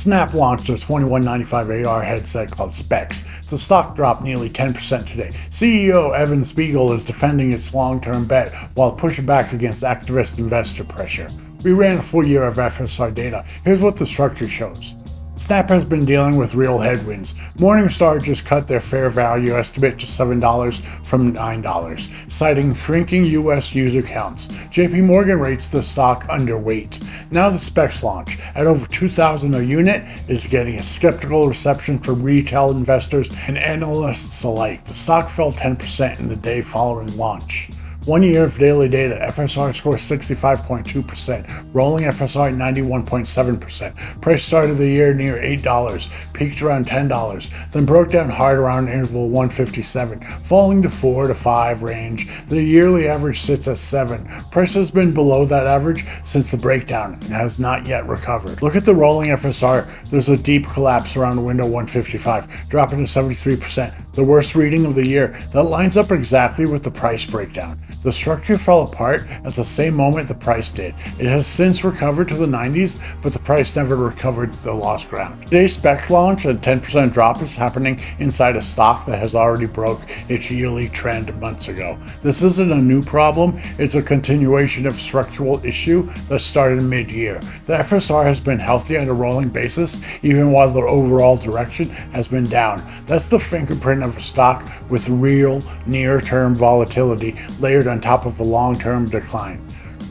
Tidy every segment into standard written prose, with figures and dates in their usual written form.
Snap launched a $21.95 AR headset called Specs. The stock dropped nearly 10% today. CEO Evan Spiegel is defending its long-term bet while pushing back against activist investor pressure. We ran a full year of FSR data. Here's what the structure shows. Snap has been dealing with real headwinds. Morningstar just cut their fair value estimate to $7 from $9, citing shrinking U.S. user counts. JP Morgan rates the stock underweight. Now the Specs launch, at over $2,000 a unit, is getting a skeptical reception from retail investors and analysts alike. The stock fell 10% in the day following launch. 1 year of daily data, FSR Score 65.2%, Rolling FSR 91.7%. Price started the year near $8, peaked around $10, then broke down hard around interval 157, falling to 4 to 5 range. The yearly average sits at 7. Price has been below that average since the breakdown and has not yet recovered. Look at the Rolling FSR. There's a deep collapse around window 155, dropping to 73%. The worst reading of the year. That lines up exactly with the price breakdown. The structure fell apart at the same moment the price did. It has since recovered to the 90s, but the price never recovered the lost ground. Today's spec launch, a 10% drop, is happening inside a stock that has already broke its yearly trend months ago. This isn't a new problem, it's a continuation of structural issue that started mid-year. The FSR has been healthy on a rolling basis, even while the overall direction has been down. That's the fingerprint of a stock with real near-term volatility layered on top of a long-term decline.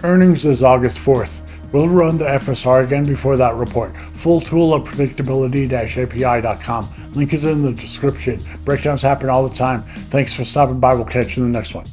Earnings is August 4th. We'll run the FSR again before that report. Full tool at predictability-api.com. Link is in the description. Breakdowns happen all the time. Thanks for stopping by. We'll catch you in the next one.